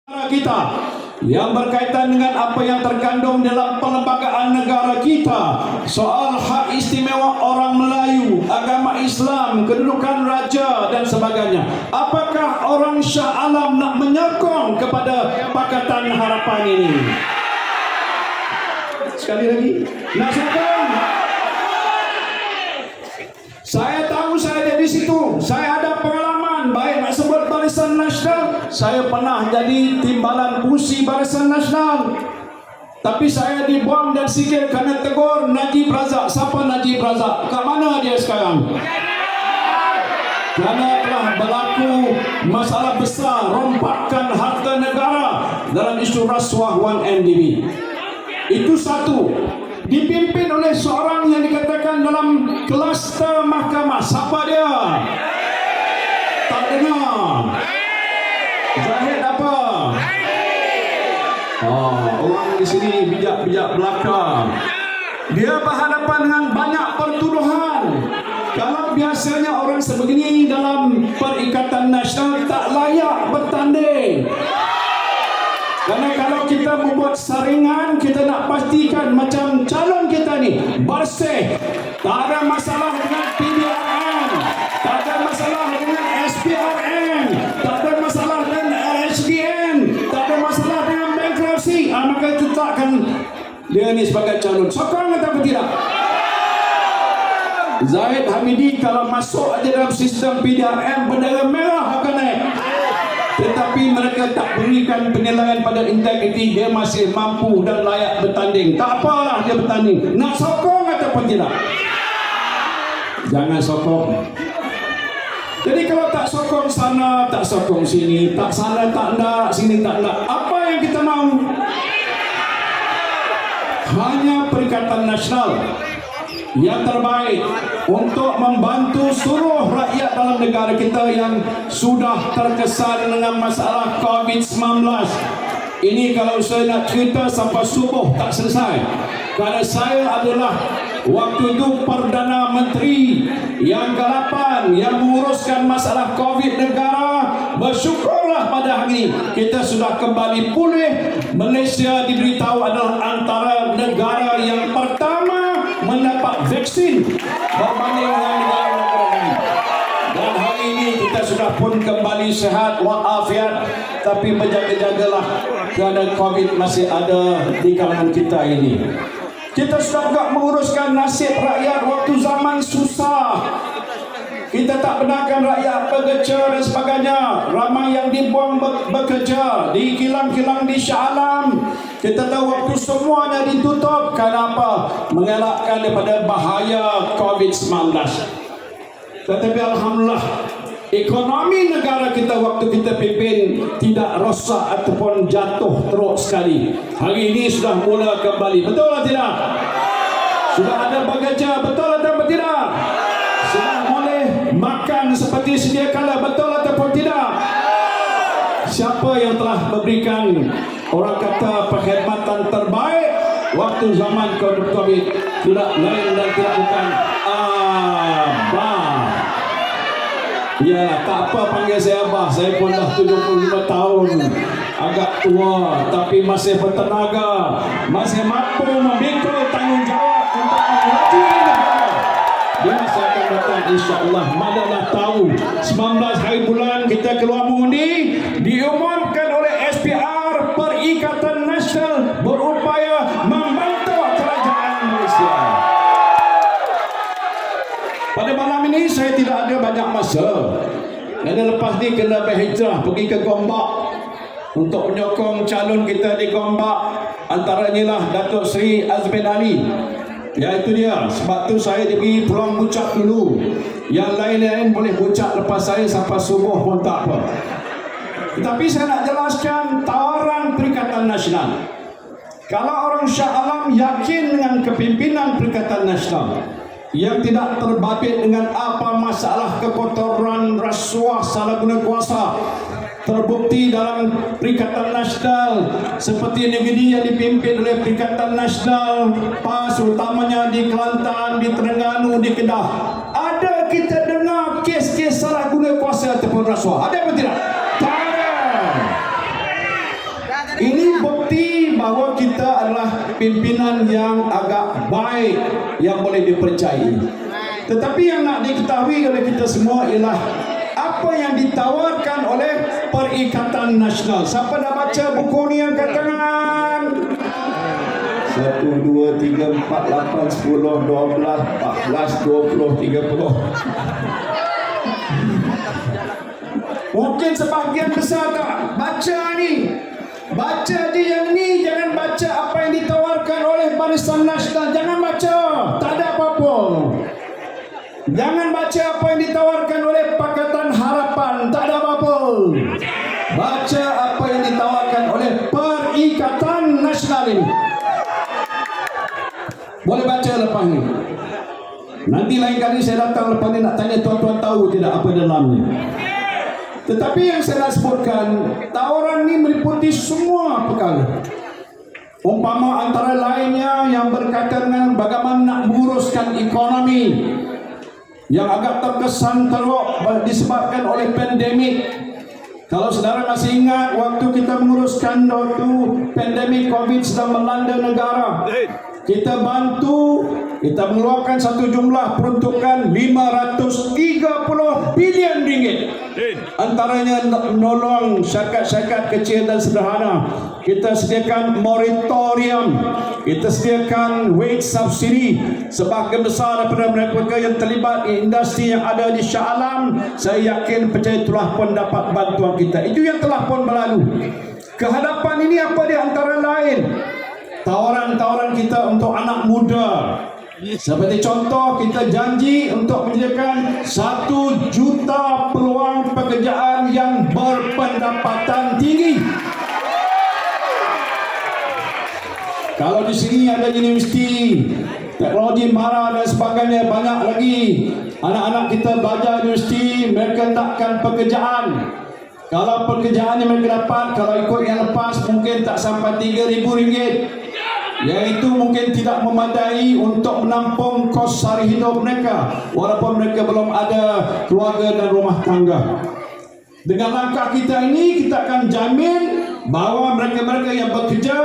kita yang berkaitan dengan apa yang terkandung dalam perlembagaan negara kita, soal hak istimewa orang Melayu, agama Islam, kedudukan raja dan sebagainya. Apakah orang Shah Alam nak menyokong kepada Pakatan Harapan ini? Sekali lagi, nak sokong? Saya tahu saya ada di situ. Saya ada pengalaman, baik nak sebut Barisan Nasional, saya pernah jadi timbalan fungsi Barisan Nasional. Tapi saya dibuang dan sikir kerana tegur Najib Razak. Siapa Najib Razak? Kat mana dia sekarang? Kerana telah berlaku masalah besar, rompakan harta negara dalam isu rasuah 1MDB. Itu satu. Dipimpin oleh seorang yang dikatakan dalam kluster mahkamah. Siapa dia? Tak dengar. Zahid apa? Orang di sini bijak-bijak belaka. Dia berhadapan dengan banyak pertuduhan. Kalau biasanya orang sebegini dalam Perikatan Nasional tak layak bertanding. Kerana kalau kita membuat saringan, kita nak pastikan macam calon kita ni bersih. Tak ada masalah dengan PDRM, tak ada masalah dengan SPRM, tak ada masalah dengan HDN, tak ada masalah dengan bankruptcy. Maka tetapkan dia ni sebagai calon. Sokong atau tidak? Zahid Hamidi kalau masuk aja dalam sistem PDRM, bendera merah akan naik. Tetapi mereka tak berikan penilaian pada integriti. Dia masih mampu dan layak bertanding. Tak apalah dia bertanding. Nak sokong ataupun tidak? Jangan sokong. Jadi kalau tak sokong sana, tak sokong sini, tak sana tak nak, sini tak nak, apa yang kita mahu? Hanya Perikatan Nasional yang terbaik untuk membantu seluruh rakyat dalam negara kita yang sudah terkesan dengan masalah COVID-19. Ini kalau saya nak cerita sampai subuh tak selesai. Kerana saya adalah waktu itu Perdana Menteri yang ke-8 yang menguruskan masalah COVID negara. Bersyukurlah pada hari ini kita sudah kembali pulih. Malaysia diberitahu adalah antara negara yang pertama mendapat vaksin berbanding dengan negara-negara lain. Dan hari ini kita sudah pun kembali sehat walafiat, tapi berjaga-jagalah kerana COVID masih ada di kalangan kita ini. Kita sudah juga menguruskan nasib rakyat waktu zaman susah. Kita tak benarkan rakyat bekerja dan sebagainya. Ramai yang dibuang bekerja di kilang-kilang di Shah Alam. Kita tahu waktu semuanya ditutup. Kenapa? Mengelakkan daripada bahaya COVID-19. Tetapi Alhamdulillah, ekonomi negara kita waktu kita pimpin tidak rosak ataupun jatuh teruk sekali. Hari ini sudah mula kembali. Betul atau tidak? Sudah ada bekerja. Betul atau tidak? Sudah boleh makan seperti sedia kala. Betul ataupun tidak? Siapa yang telah memberikan, orang kata, perkhidmatan terbaik waktu zaman COVID? Tidak lain dan tidak bukan Abah. Ya, tak apa panggil saya Abah. Saya pun dah 75 tahun. Agak tua, tapi masih bertenaga. Masih mampu memikul tanggungjawab untuk mengurusi negara. Dia masih akan datang insya-Allah. Manalah tahu 19 hari bulan kita keluar mengundi, diumumkan oleh SPR Perikatan Nasional berupaya membantu kerajaan Malaysia. Pada malam ini saya tidak ada banyak masa. Dan lepas ni kena berhijrah pergi ke Gombak untuk menyokong calon kita di Gombak. Antaranya lah Datuk Seri Azmin Ali. Ya, itu dia. Sebab tu saya diberi peluang bucak dulu. Yang lain-lain boleh bucak lepas saya sampai subuh pun tak apa. Tetapi saya nak jelaskan tawaran Perikatan Nasional. Kalau orang Shah Alam yakin dengan kepimpinan Perikatan Nasional yang tidak terbabit dengan apa masalah kekotoran, rasuah, salah guna kuasa terbukti dalam Perikatan Nasional, seperti negeri yang dipimpin oleh Perikatan Nasional PAS, utamanya di Kelantan, di Terengganu, di Kedah. Ada kita dengar kes-kes salah guna kuasa ataupun rasuah? Ada atau tidak? Tak ada. bahawa kita adalah pimpinan yang agak baik, yang boleh dipercayai. Tetapi yang nak diketahui oleh kita semua ialah apa yang ditawarkan oleh Perikatan Nasional. Siapa dah baca buku ni, angkat tangan? 1, 2, 3, 4, 8, 10, 12, 14, 20, 30. Mungkin sebahagian besar tak baca ni. Baca je yang ni, jangan baca apa yang ditawarkan oleh Barisan Nasional. Jangan baca, tak ada apa-apa. Jangan baca apa yang ditawarkan oleh Pakatan Harapan, tak ada apa-apa. Baca apa yang ditawarkan oleh Perikatan Nasional ini. Boleh baca lepas ni. Nanti lain kali saya datang lepas ni nak tanya tuan-tuan tahu tidak apa dalamnya. Tetapi yang saya nak sebutkan, tawaran ini meliputi semua perkara. Umpama antara lainnya yang berkaitan dengan bagaimana nak menguruskan ekonomi yang agak terkesan teruk disebabkan oleh pandemik. Kalau saudara masih ingat waktu kita menguruskan waktu pandemik COVID sedang melanda negara, kita bantu, kita mengeluarkan satu jumlah peruntukan 530 bilion ringgit. Antaranya menolong syarikat-syarikat kecil dan sederhana. Kita sediakan moratorium, kita sediakan wage subsidy. Sebahagian besar daripada mereka yang terlibat di industri yang ada di Shah Alam, saya yakin percaya telah pun dapat bantuan kita. Itu yang telah pun berlalu. Kehadapan ini apa di antara lain? Tawaran-tawaran kita untuk anak muda. Seperti contoh, kita janji untuk menyediakan 1 juta peluang pekerjaan yang berpendapatan tinggi. Kalau di sini ada universiti, teknologi mara dan sebagainya, banyak lagi anak-anak kita belajar universiti, mereka takkan pekerjaan. Kalau pekerjaan yang mereka dapat, kalau ikut yang lepas, mungkin tak sampai RM3,000. Iaitu mungkin tidak memadai untuk menampung kos sehari hidup mereka, walaupun mereka belum ada keluarga dan rumah tangga. Dengan langkah kita ini, kita akan jamin bahawa mereka-mereka yang bekerja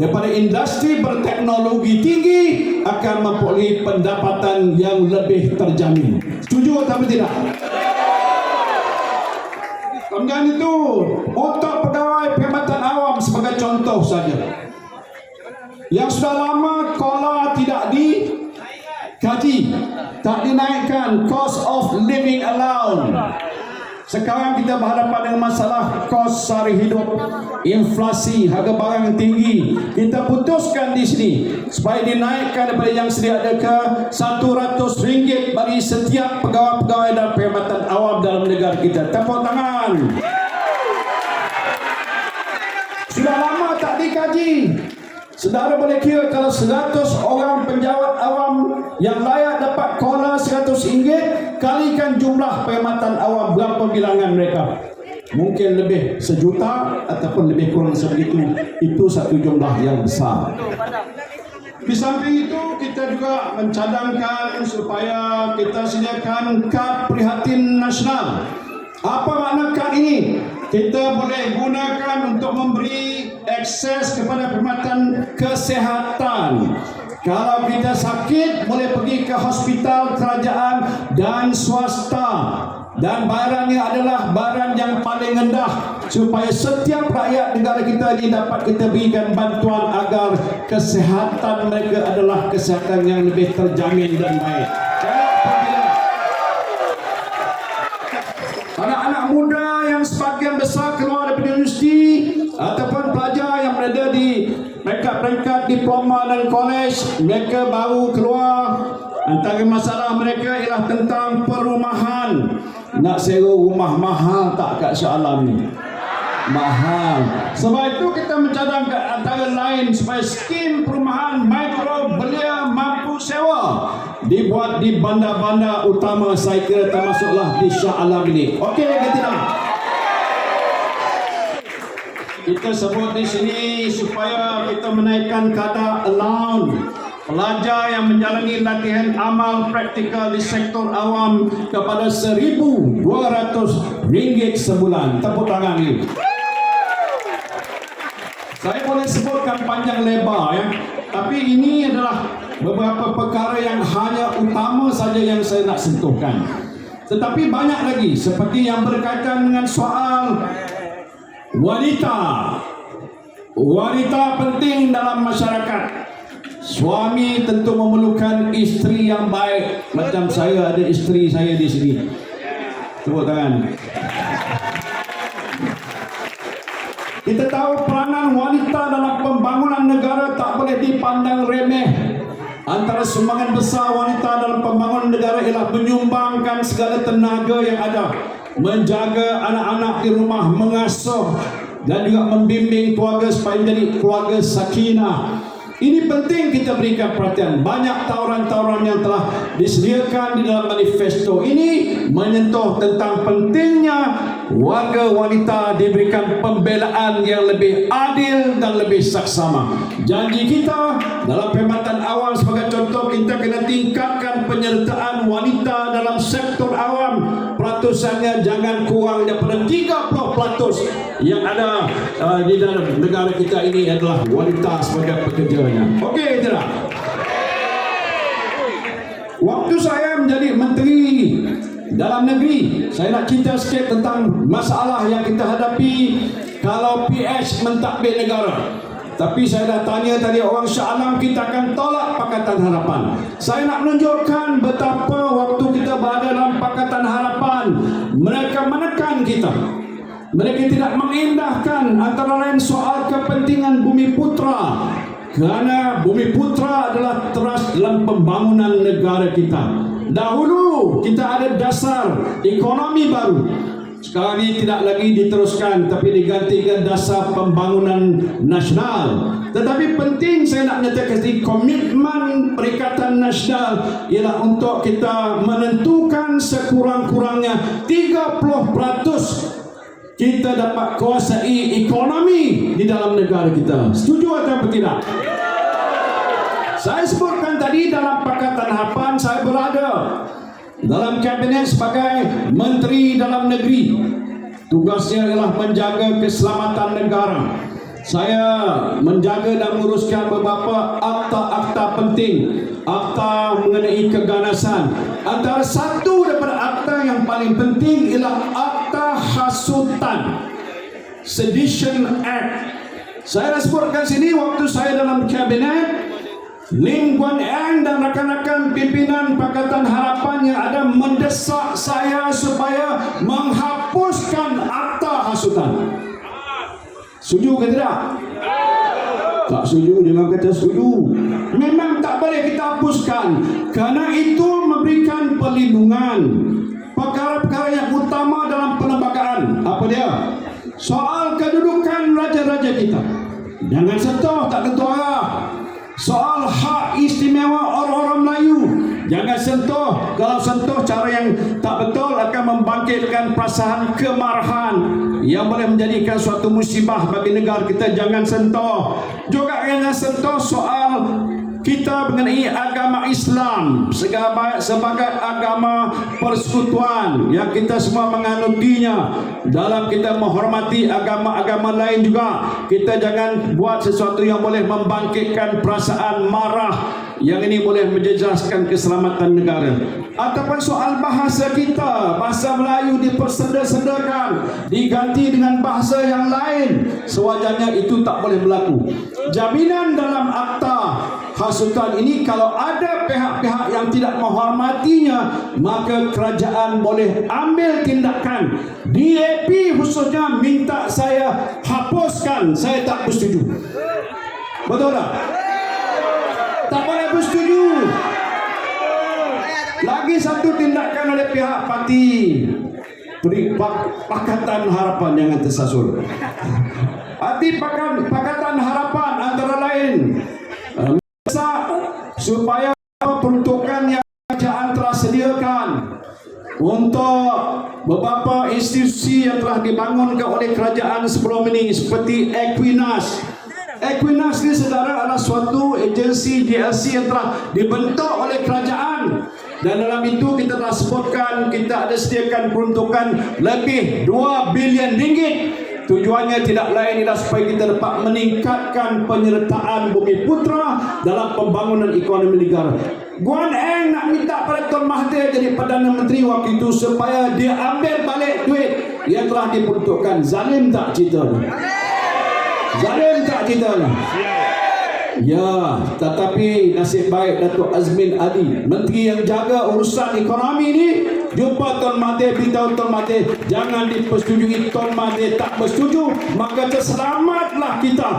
daripada industri berteknologi tinggi akan memperoleh pendapatan yang lebih terjamin. Setuju atau tidak? Kemudian itu, untuk pegawai perkhidmatan awam sebagai contoh saja, yang sudah lama KOLA tidak dikaji, tak dinaikkan cost of living allowance. Sekarang kita berhadapan dengan masalah kos sehari hidup, inflasi, harga barang yang tinggi. Kita putuskan di sini supaya dinaikkan daripada yang sedia ada ke RM100 bagi setiap pegawai-pegawai dan perkhidmatan awam dalam negara kita. Tepuk tangan. Sudah lama tak dikaji. Saudara boleh kira kalau 100 orang penjawat awam yang layak dapat KOLA RM100, kalikan jumlah perkhidmatan awam, berapa bilangan mereka? Mungkin lebih 1 juta ataupun lebih kurang sebegitu. Itu satu jumlah yang besar. Di samping itu, kita juga mencadangkan supaya kita sediakan kad prihatin nasional. Apa makna kad ini? Kita boleh gunakan untuk memberi akses kepada perkhidmatan kesihatan. Kalau kita sakit, boleh pergi ke hospital kerajaan dan swasta. Dan bayarannya adalah bayaran yang paling rendah, supaya setiap rakyat negara kita ini dapat kita berikan bantuan agar kesihatan mereka adalah kesihatan yang lebih terjamin dan baik. Anak-anak muda yang sebagian besar keluar daripada universiti ataupun pelajar yang berada di peringkat diploma dan kolej, mereka baru keluar. Antara masalah mereka ialah tentang perumahan. Nak sewa rumah mahal tak kat Shah Alam ni? Mahal. Sebab itu kita mencadangkan antara lain supaya skim perumahan mikro belia mampu sewa dibuat di bandar-bandar utama, saya kira termasuklah di Shah Alam ini. Okey ke tidak? Kita sebut di sini supaya kita menaikkan kadar allowance pelajar yang menjalani latihan amal praktikal di sektor awam kepada RM1,200 sebulan. Tepuk tangan ini. Saya boleh sebutkan panjang lebar ya. Tapi ini adalah beberapa perkara yang hanya utama saja yang saya nak sentuhkan. Tetapi banyak lagi seperti yang berkaitan dengan soal wanita. Wanita penting dalam masyarakat. Suami tentu memerlukan isteri yang baik. Macam saya ada isteri saya di sini. Tepuk tangan. Kita tahu peranan wanita dalam pembangunan negara tak boleh dipandang remeh. Antara sumbangan besar wanita dalam pembangunan negara ialah menyumbangkan segala tenaga yang ada, menjaga anak-anak di rumah, mengasuh dan juga membimbing keluarga supaya menjadi keluarga sakinah. Ini penting kita berikan perhatian. Banyak tawaran-tawaran yang telah disediakan di dalam manifesto ini menyentuh tentang pentingnya warga wanita diberikan pembelaan yang lebih adil dan lebih saksama. Janji kita dalam perkhidmatan awam sebagai contoh, kita kena tingkatkan penyertaan wanita dalam sektor awam. Peratusannya jangan kurang daripada 30% yang ada di dalam negara kita ini adalah wanita sebagai pekerjanya. Okey tidak? Waktu saya menjadi Menteri Dalam Negeri, saya nak cerita sikit tentang masalah yang kita hadapi kalau PH mentadbir negara. Tapi saya dah tanya tadi orang Shah Alam, kita akan tolak Pakatan Harapan. Saya nak menunjukkan betapa waktu kita berada dalam Pakatan Harapan, mereka menekan kita. Mereka tidak mengindahkan antara lain soal kepentingan Bumi Putra. Kerana Bumi Putra adalah teras dalam pembangunan negara kita. Dahulu kita ada dasar ekonomi baru. Sekarang ini tidak lagi diteruskan, tapi digantikan dasar pembangunan nasional. Tetapi penting saya nak menyatakan komitmen Perikatan Nasional ialah untuk kita menentukan sekurang-kurangnya 30% kita dapat kuasai ekonomi di dalam negara kita. Setuju atau tidak? Saya sebutkan tadi dalam Pakatan Harapan saya berada dalam kabinet sebagai Menteri Dalam Negeri. Tugasnya adalah menjaga keselamatan negara. Saya menjaga dan menguruskan beberapa akta-akta penting, akta mengenai keganasan. Antara satu daripada akta yang paling penting ialah akta hasutan, Sedition Act. Saya dah sebutkan sini waktu saya dalam kabinet. Lim Guan Eng dan rakan-rakan pimpinan Pakatan Harapan yang ada mendesak saya supaya menghapuskan akta hasutan. Setuju ke tidak? Tak setuju, jangan kata setuju. Memang tak boleh kita hapuskan, kerana itu memberikan perlindungan perkara-perkara yang utama dalam perlembagaan. Apa dia? Soal kedudukan raja-raja kita, jangan sentuh, tak tentu arah. Soal hak istimewa orang-orang Melayu, jangan sentuh. Kalau sentuh cara yang tak betul akan membangkitkan perasaan kemarahan yang boleh menjadikan suatu musibah bagi negara kita. Jangan sentuh. Juga jangan sentuh soal kita mengenai agama Islam sebagai agama persekutuan yang kita semua menganutinya. Dalam kita menghormati agama-agama lain juga, kita jangan buat sesuatu yang boleh membangkitkan perasaan marah yang ini boleh menjejaskan keselamatan negara. Ataupun soal bahasa kita, bahasa Melayu diperseda-sedakan, diganti dengan bahasa yang lain, sewajarnya itu tak boleh berlaku. Jaminan dalam akta hasutan ini, kalau ada pihak-pihak yang tidak menghormatinya, maka kerajaan boleh ambil tindakan. DAP khususnya minta saya hapuskan. Saya tak bersetuju. Betul tak? Tak boleh bersetuju. Lagi satu tindakan oleh pihak parti Pakatan Harapan, jangan tersasul. Parti Pakatan Harapan antara lain supaya peruntukan yang kerajaan telah sediakan untuk beberapa institusi yang telah dibangunkan oleh kerajaan sebelum ini seperti Equinas. Equinas ini saudara adalah suatu agensi DLC yang telah dibentuk oleh kerajaan, dan dalam itu kita telah sebutkan kita ada sediakan peruntukan lebih 2 bilion ringgit Tujuannya tidak lain ialah supaya kita dapat meningkatkan penyertaan Bumi Putra dalam pembangunan ekonomi negara. Guan Eng nak minta pada Tun Mahathir jadi Perdana Menteri waktu itu supaya dia ambil balik duit yang telah diperuntukkan. Zalim tak ceritanya? Zalim tak ceritanya? Ya, tetapi nasib baik Datuk Azmin Ali, Menteri yang jaga urusan ekonomi ni, jumpa Tun Mahathir, beritahu Tun Mahathir jangan dipersetujui. Tun Mahathir tak bersetuju, maka terselamatlah kita.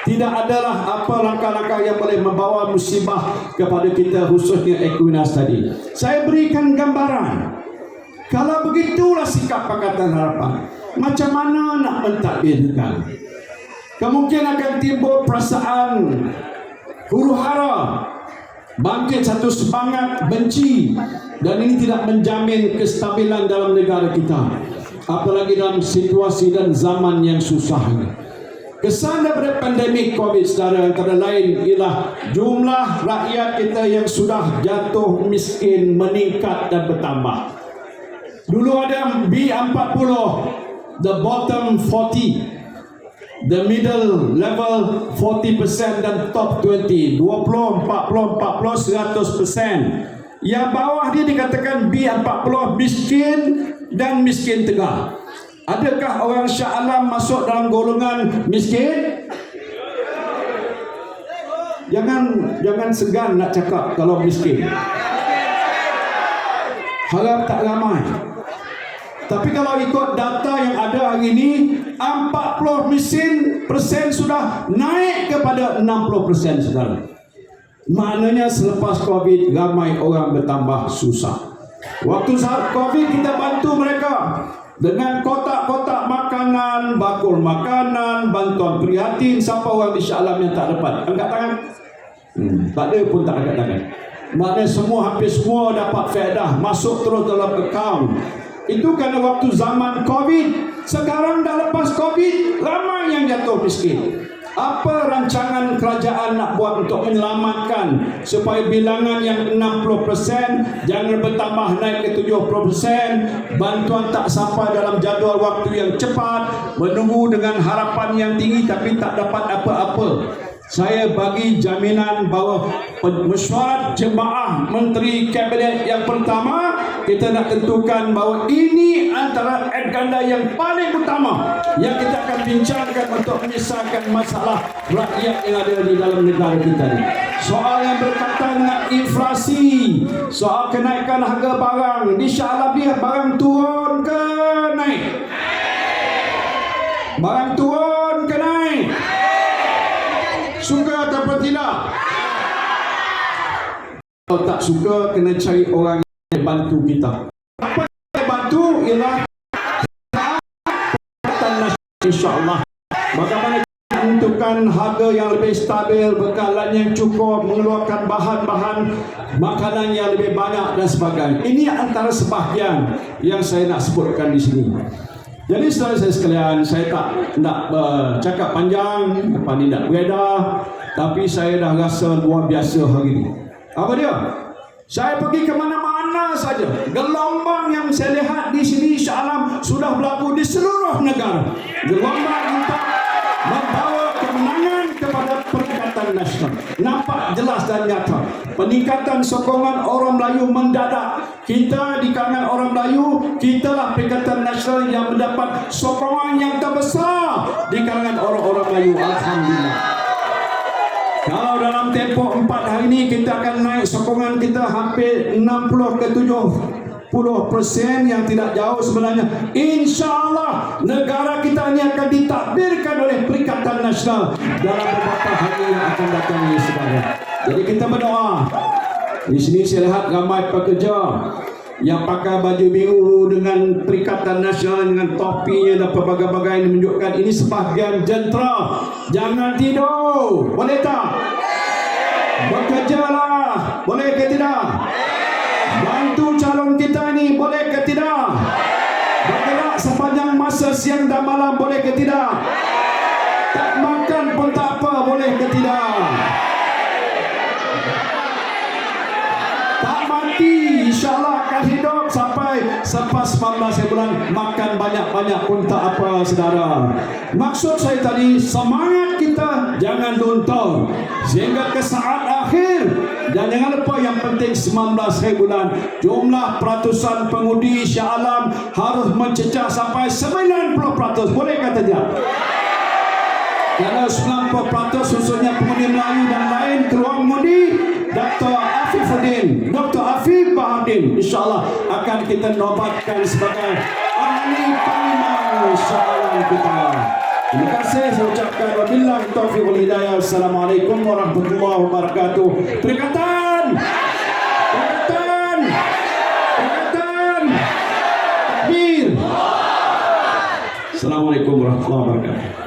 Tidak adalah apa langkah-langkah yang boleh membawa musibah kepada kita, khususnya Equinas tadi. Saya berikan gambaran. Kalau begitulah sikap Pakatan Harapan, macam mana nak mentadbirkan? Kemungkinan akan timbul perasaan huru-hara, bangkit satu semangat benci, dan ini tidak menjamin kestabilan dalam negara kita, apalagi dalam situasi dan zaman yang susah ini. Kesan daripada pandemik COVID, saudara, antara lain ialah jumlah rakyat kita yang sudah jatuh miskin meningkat dan bertambah. Dulu ada B40, the bottom 40, the middle level 40% dan top 20, 20, 40, 40, 100%. Yang bawah dia dikatakan B40, miskin dan miskin tengah. Adakah orang Shah Alam masuk dalam golongan miskin? Jangan segan nak cakap kalau miskin. Harap tak ramai. Tapi kalau ikut data yang ada hari ini, 40% sudah naik kepada 60%, saudara. Maknanya selepas COVID ramai orang bertambah susah. Waktu saat COVID kita bantu mereka dengan kotak-kotak makanan, bakul makanan, bantuan prihatin. Siapa orang di Shah Alam yang tak dapat? Angkat tangan. Tak ada pun tak angkat tangan. Maknanya hampir semua dapat faedah, masuk terus dalam akaun. Itu kerana waktu zaman COVID. Sekarang dah lepas COVID, ramai yang jatuh miskin. Apa rancangan kerajaan nak buat untuk menyelamatkan supaya bilangan yang 60% jangan bertambah naik ke 70%, bantuan tak sampai dalam jadual waktu yang cepat, menunggu dengan harapan yang tinggi tapi tak dapat apa-apa. Saya bagi jaminan bahawa mesyuarat jemaah menteri kabinet yang pertama, kita nak tentukan bahawa ini antara agenda yang paling utama yang kita akan bincangkan untuk menyelesaikan masalah rakyat yang ada di dalam negara kita ini. Soal yang berkaitan dengan inflasi, soal kenaikan harga barang di Shah Alam, barang turun ke naik? Barang turun ke naik? Suka atau tidak? Kalau tak suka, kena cari orang yang bantu kita. Apa yang bantu ialah insya-Allah. Bagaimana kita menentukan harga yang lebih stabil, bekalan yang cukup, mengeluarkan bahan-bahan makanan yang lebih banyak dan sebagainya. Ini antara sebahagian yang saya nak sebutkan di sini. Jadi saudara saya sekalian, saya tak nak cakap panjang, lepas ni nak beredar, tapi saya dah rasa luar biasa hari ini. Apa dia? Saya pergi ke mana-mana saja. Gelombang yang saya lihat di sini Shah Alam sudah berlaku di seluruh negara. Gelombang untuk membawa kemenangan kepada Perikatan Nasional. Nampak jelas dan nyata. Peningkatan sokongan orang Melayu mendadak. Kita di kalangan orang Melayu, kitalah Perikatan Nasional yang mendapat sokongan yang terbesar di kalangan orang-orang Melayu. Alhamdulillah. Kalau dalam tempoh 4 hari ini kita akan naik sokongan kita hampir 60 ke 70% yang tidak jauh sebenarnya. InsyaAllah negara kita ini akan ditakbirkan oleh Perikatan Nasional dalam beberapa hari yang akan datang ini, saudara. Jadi kita berdoa. Di sini saya lihat ramai pekerja yang pakai baju biru dengan Perikatan Nasional dengan topinya dan pelbagai-bagai ini menunjukkan ini sebahagian jentera. Jangan tidur. Boleh tak? Bekerjalah. Boleh ke tidak? Bantu calon kita ini. Boleh ke tidak? Bergerak sepanjang masa siang dan malam. Boleh ke tidak? Tak makan pun tak apa. Boleh ke tidak? Tak mati, insyaAllah akan hidup sampai selepas 19 bulan makan banyak-banyak pun tak apa saudara. Maksud saya tadi, semangat kita jangan luntur sehingga ke saat akhir. Dan jangan lupa yang penting 19 bulan jumlah peratusan pengundi Shah Alam harus mencecah sampai 90%. Boleh kata dia? Kalau 90% khususnya pengundi Melayu dan lain keluar mengundi, Dr. Afifuddin, Dr. Afif Bahadin insyaAllah akan kita nobatkan sebagai ahli panglima Shah Alam kita. Terima kasih, saya ucapkan wabillahi taufiq wal hidayah. Assalamualaikum warahmatullahi wabarakatuh. Perikatan, perikatan, perikatan, takbir. Assalamualaikum warahmatullahi wabarakatuh.